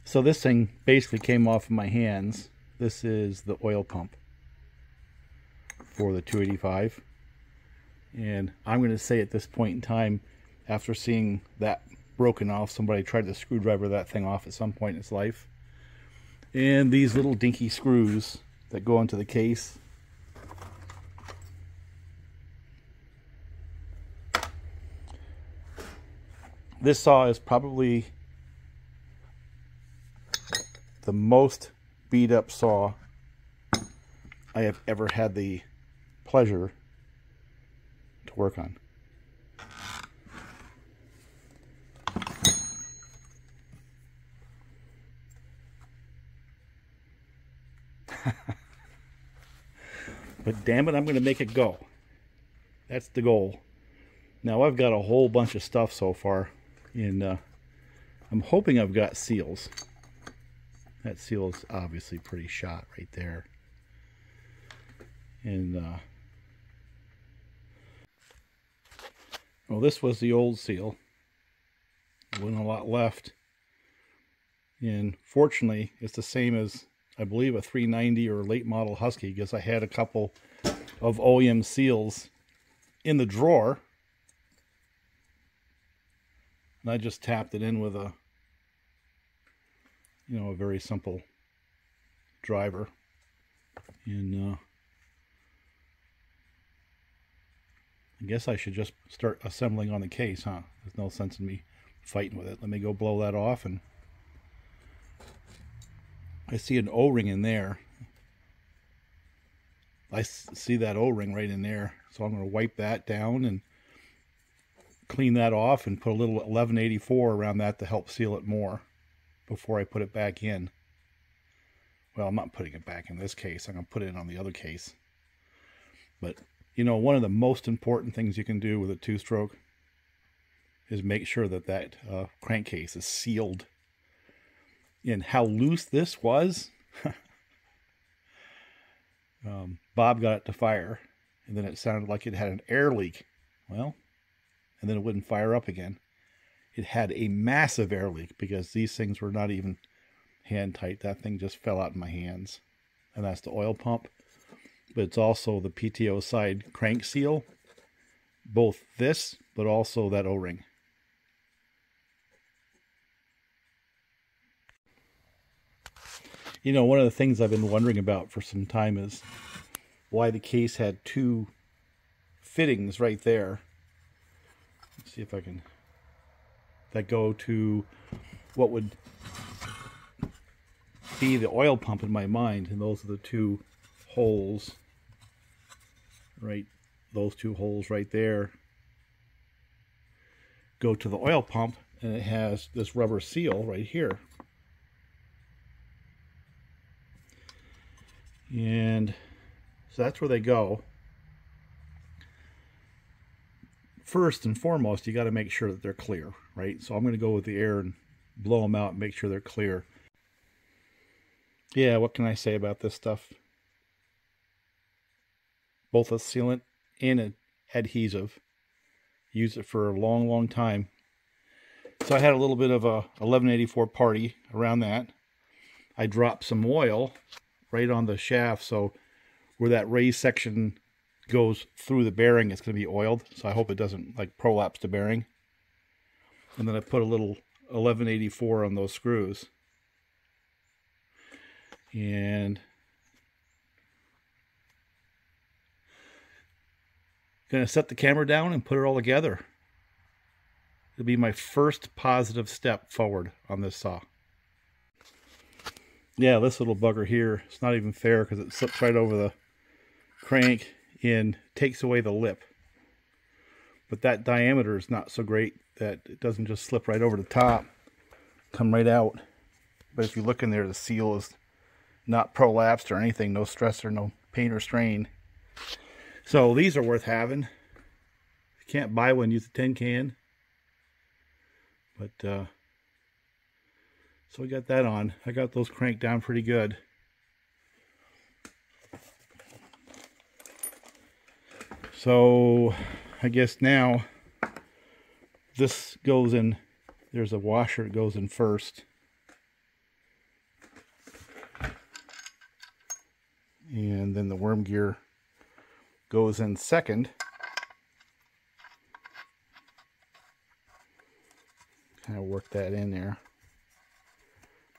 So this thing basically came off of my hands. This is the oil pump for the 285. And I'm going to say at this point in time, after seeing that broken off, somebody tried to screwdriver that thing off at some point in its life. And these little dinky screws that go into the case. This saw is probably the most beat up saw I have ever had the pleasure to work on. But damn it, I'm going to make it go. That's the goal. Now I've got a whole bunch of stuff so far, and I'm hoping I've got seals. That seal is obviously pretty shot right there. And well, this was the old seal. There wasn't a lot left. And fortunately, it's the same as, I believe, a 390 or late model Husky, because I had a couple of OEM seals in the drawer. And I just tapped it in with a, a very simple driver. And I guess I should just start assembling on the case, huh? There's no sense in me fighting with it. Let me go blow that off. And I see an O-ring in there. I see that O-ring right in there. So I'm going to wipe that down and clean that off and put a little 1184 around that to help seal it more before I put it back in. Well, I'm not putting it back in this case. I'm going to put it in on the other case. But, one of the most important things you can do with a two-stroke is make sure that that crankcase is sealed. And how loose this was, Bob got it to fire, and then it sounded like it had an air leak. Well, and then it wouldn't fire up again. It had a massive air leak because these things were not even hand tight. That thing just fell out in my hands. And that's the oil pump. But it's also the PTO side crank seal. Both this, but also that O-ring. One of the things I've been wondering about for some time is why the case had two fittings right there. Let's see if I can, that go to what would be the oil pump in my mind. And those are the two holes, right? Those two holes right there go to the oil pump, and it has this rubber seal right here. And so that's where they go. First and foremost, you got to make sure that they're clear, right? So I'm going to go with the air and blow them out and make sure they're clear. Yeah, what can I say about this stuff? Both a sealant and an adhesive. Used it for a long, long time. So I had a little bit of a 1184 party around that. I dropped some oil right on the shaft, so where that raised section goes through the bearing, it's going to be oiled. So I hope it doesn't like prolapse the bearing. And then I put a little 1184 on those screws. And going to set the camera down and put it all together. It'll be my first positive step forward on this saw. Yeah, this little bugger here, it's not even fair because it slips right over the crank and takes away the lip. But that diameter is not so great that it doesn't just slip right over the top, come right out. But if you look in there, the seal is not prolapsed or anything, no stress or no pain or strain. So these are worth having. You can't buy one, use a tin can. But so we got that on. I got those cranked down pretty good. So I guess now this goes in, there's a washer that goes in first. And then the worm gear goes in second. Kind of work that in there.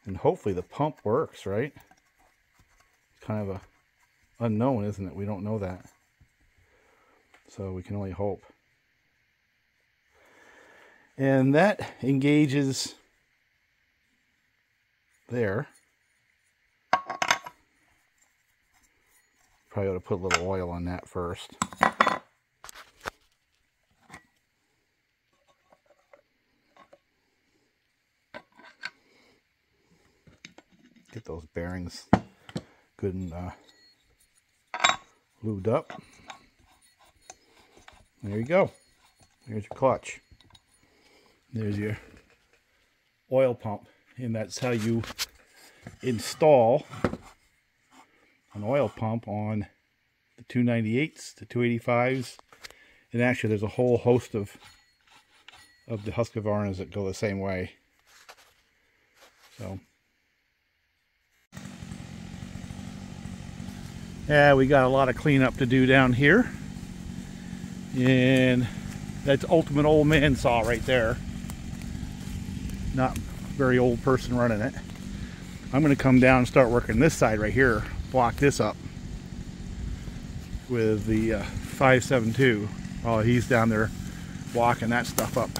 And hopefully the pump works, right? It's kind of a unknown, isn't it? We don't know that. So we can only hope. And that engages there. Probably ought to put a little oil on that first. Get those bearings good and lubed up. There you go. There's your clutch. There's your oil pump. And that's how you install an oil pump on the 298s, the 285s. And actually there's a whole host of the Husqvarnas that go the same way. So yeah, we got a lot of cleanup to do down here. And that's ultimate old man saw right there. Not very old person running it. I'm going to come down and start working this side right here. Block this up with the 572 while he's down there blocking that stuff up.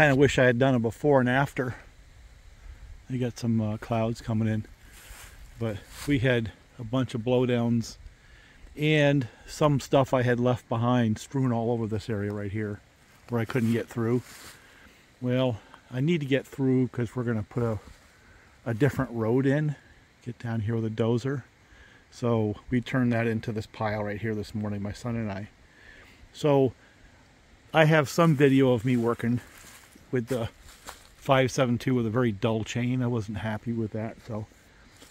kind of wish I had done it before and after. You got some clouds coming in, but we had a bunch of blowdowns and some stuff I had left behind strewn all over this area right here where I couldn't get through. Well, I need to get through because we're going to put a different road in, get down here with a dozer. So we turned that into this pile right here this morning, my son and I. So I have some video of me working with the 572 with a very dull chain. I wasn't happy with that, so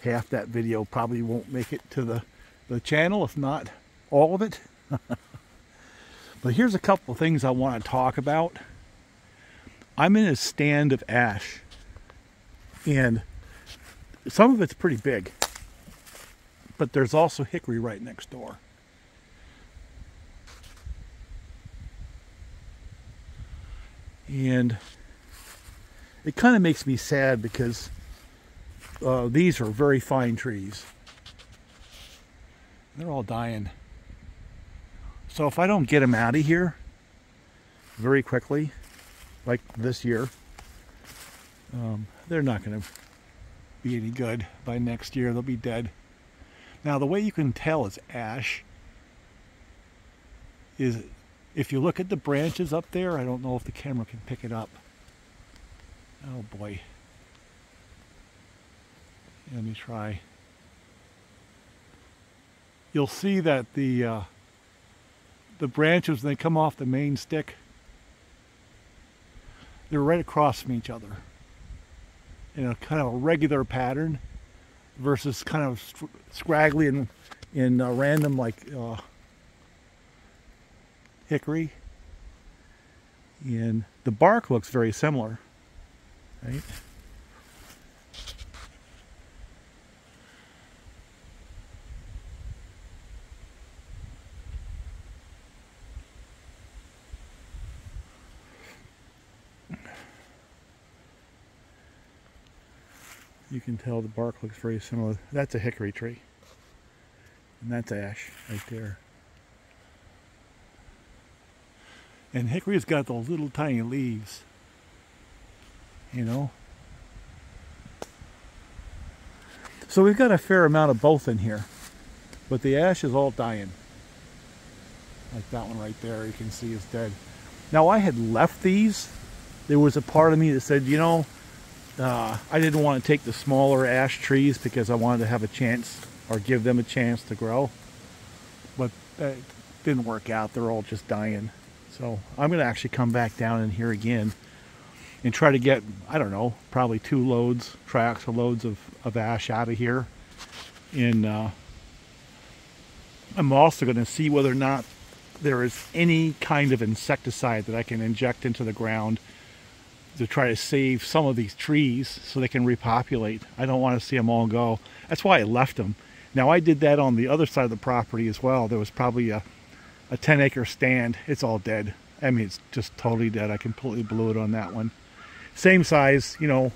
half that video probably won't make it to the channel, if not all of it. But here's a couple of things I want to talk about. I'm in a stand of ash, and some of it's pretty big, but there's also hickory right next door. And it kind of makes me sad because these are very fine trees. They're all dying. So if I don't get them out of here very quickly, like this year, they're not going to be any good by next year. They'll be dead. Now the way you can tell it's ash is if you look at the branches up there. I don't know if the camera can pick it up. Oh boy. Let me try. You'll see that the branches, when they come off the main stick, they're right across from each other in a kind of a regular pattern versus kind of scraggly and random like hickory. And the bark looks very similar, right? You can tell the bark looks very similar. That's a hickory tree. And that's ash right there. And hickory's got those little tiny leaves. You know? So we've got a fair amount of both in here. But the ash is all dying. Like that one right there, you can see is dead. Now I had left these. There was a part of me that said, you know, I didn't want to take the smaller ash trees because I wanted to have a chance or give them a chance to grow. But that didn't work out. They're all just dying. So I'm going to actually come back down in here again and try to get, I don't know, probably 2 tracks or loads of ash out of here. And I'm also going to see whether or not there is any kind of insecticide that I can inject into the ground to try to save some of these trees so they can repopulate. I don't want to see them all go. That's why I left them. Now I did that on the other side of the property as well. There was probably a 10-acre stand. It's all dead. I mean, it's just totally dead. I completely blew it on that one. Same size, you know,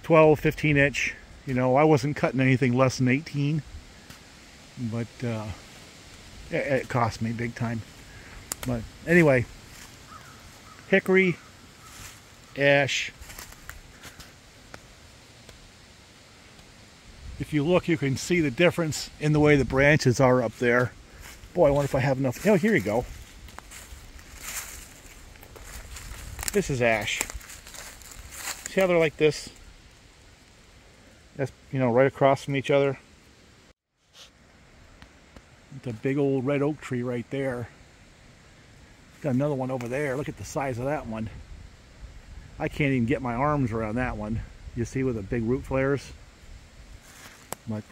12, 15 inch. You know, I wasn't cutting anything less than 18. But it cost me big time. But anyway, hickory, ash. If you look, you can see the difference in the way the branches are up there. Boy, I wonder if I have enough. Oh, here you go. This is ash. See how they're like this? That's, you know, right across from each other. It's a big old red oak tree right there. Got another one over there. Look at the size of that one. I can't even get my arms around that one. You see, with the big root flares. But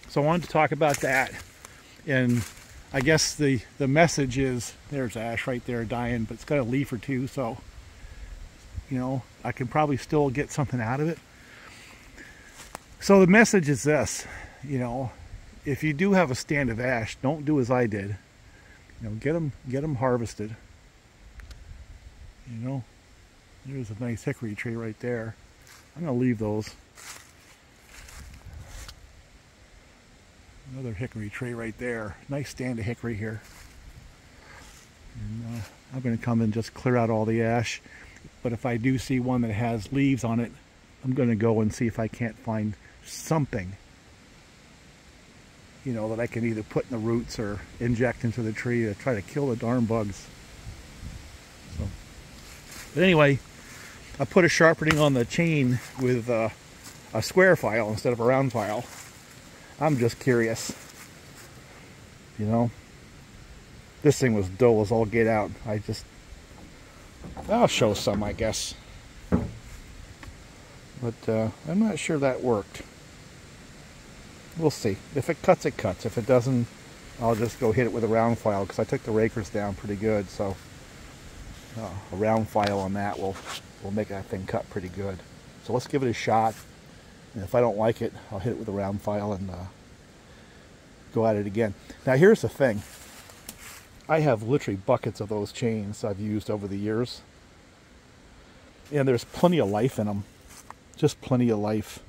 so I wanted to talk about that. And I guess the message is, there's ash right there dying, but it's got a leaf or two, so you know, I can probably still get something out of it. So the message is this, you know, if you do have a stand of ash, don't do as I did. You know, get them harvested. You know, there's a nice hickory tree right there. I'm gonna leave those. Another hickory tree right there. Nice stand of hickory here. And I'm going to come and just clear out all the ash. But if I do see one that has leaves on it, I'm going to go and see if I can't find something, you know, that I can either put in the roots or inject into the tree to try to kill the darn bugs. So, but anyway, I put a sharpening on the chain with a square file instead of a round file. I'm just curious, you know. This thing was dull as all get out. I'll show some, I guess. But I'm not sure that worked. We'll see. If it cuts, it cuts. If it doesn't, I'll just go hit it with a round file, because I took the rakers down pretty good. So a round file on that will make that thing cut pretty good. So let's give it a shot. And if I don't like it, I'll hit it with a round file and go at it again. Now here's the thing. I have literally buckets of those chains I've used over the years. And there's plenty of life in them. Just plenty of life.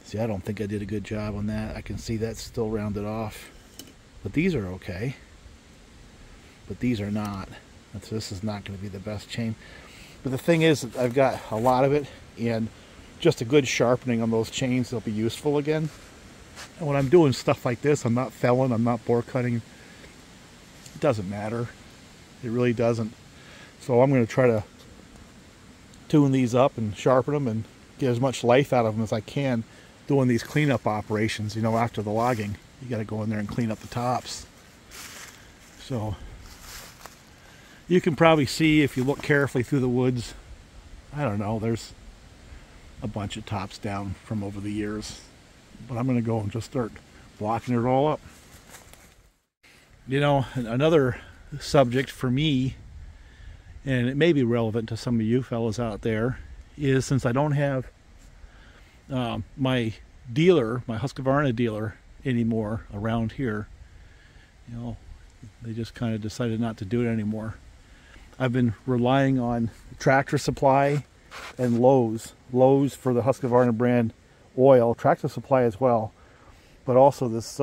See, I don't think I did a good job on that. I can see that's still rounded off. But these are okay. But these are not. This is not going to be the best chain. But the thing is, I've got a lot of it, and just a good sharpening on those chains, they'll be useful again. And when I'm doing stuff like this, I'm not felling, I'm not bore cutting. It doesn't matter. It really doesn't. So I'm going to try to tune these up and sharpen them and get as much life out of them as I can doing these cleanup operations, you know, after the logging. You got to go in there and clean up the tops. So you can probably see if you look carefully through the woods, I don't know, there's a bunch of tops down from over the years. But I'm going to go and just start blocking it all up. You know, another subject for me, and it may be relevant to some of you fellas out there, is since I don't have my dealer, my Husqvarna dealer anymore around here, you know, they just kind of decided not to do it anymore. I've been relying on Tractor Supply and Lowe's for the Husqvarna brand oil, Tractor Supply as well, but also this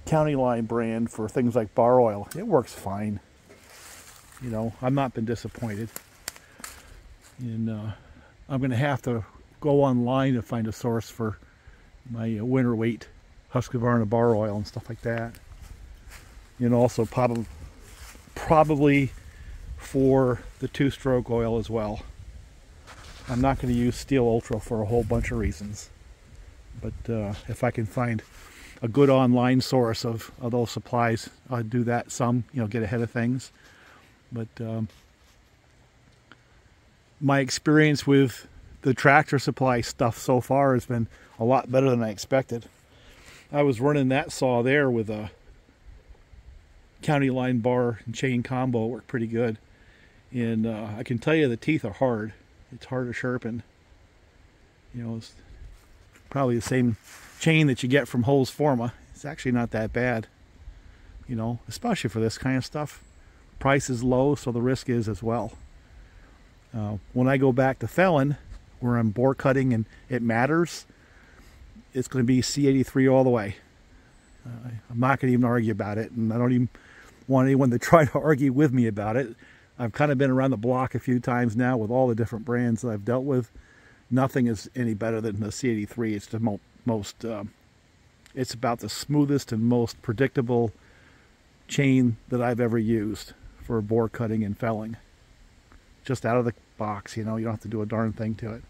County Line brand for things like bar oil. It works fine. You know, I've not been disappointed. And I'm going to have to go online to find a source for my winter weight Husqvarna bar oil and stuff like that. And also probably for the two-stroke oil as well. I'm not going to use Steel Ultra for a whole bunch of reasons. But if I can find a good online source of those supplies, I'll do that some, you know, get ahead of things. But my experience with the Tractor Supply stuff so far has been a lot better than I expected. I was running that saw there with a County Line bar and chain combo. It worked pretty good. And I can tell you the teeth are hard. It's hard to sharpen. You know, it's probably the same chain that you get from Husqvarna. It's actually not that bad. You know, especially for this kind of stuff. Price is low, so the risk is as well. When I go back to felling, where I'm bore cutting and it matters, it's going to be C83 all the way. I'm not going to even argue about it, and I don't even want anyone to try to argue with me about it. I've kind of been around the block a few times now with all the different brands that I've dealt with. Nothing is any better than the C83. It's the most, it's about the smoothest and most predictable chain that I've ever used for bore cutting and felling. Just out of the box, you know, you don't have to do a darn thing to it.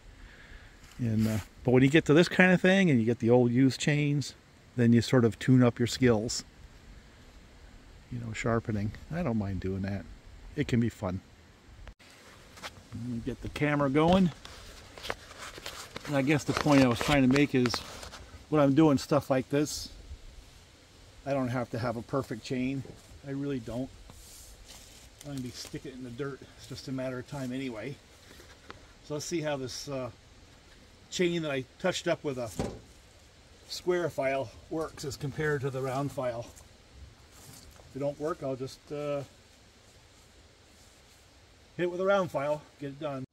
And but when you get to this kind of thing and you get the old used chains, then you sort of tune up your skills. You know, sharpening. I don't mind doing that. It can be fun. Let me get the camera going. And I guess the point I was trying to make is when I'm doing stuff like this, I don't have to have a perfect chain. I really don't. I'm going to be sticking it in the dirt. It's just a matter of time anyway. So let's see how this chain that I touched up with a square file works as compared to the round file. If it don't work, I'll just hit it with a round file, get it done.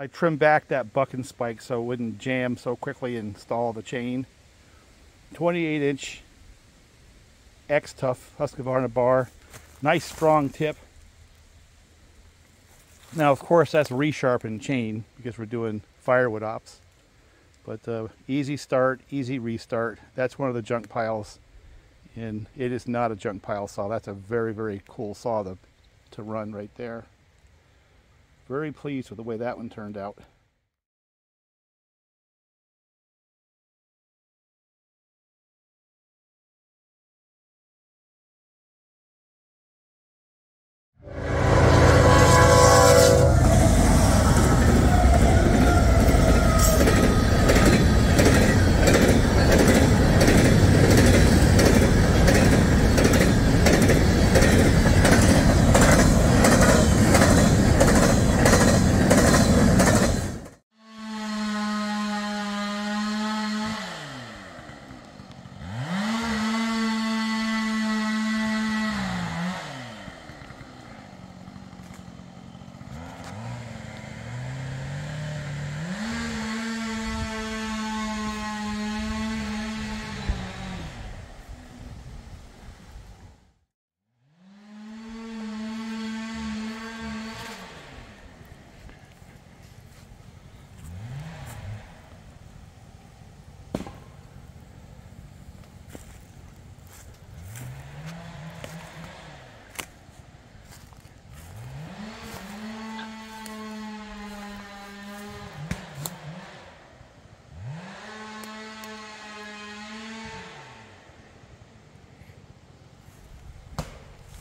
I trimmed back that bucking spike so it wouldn't jam so quickly and stall the chain. 28-inch X-Tough Husqvarna bar. Nice strong tip. Now, of course, that's resharpened chain because we're doing firewood ops. But easy start, easy restart. That's one of the junk piles. And it is not a junk pile saw. That's a very, very cool saw to run right there. Very pleased with the way that one turned out.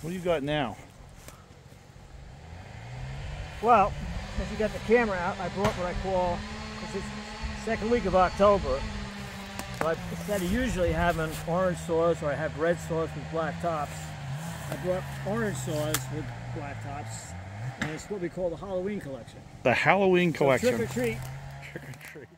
What do you got now? Well, since you got the camera out, I brought what I call, this is second week of October. So instead of usually having orange saws or I have red saws with black tops, I brought orange saws with black tops, and it's what we call the Halloween collection. The Halloween collection. So trick or treat. Trick or treat.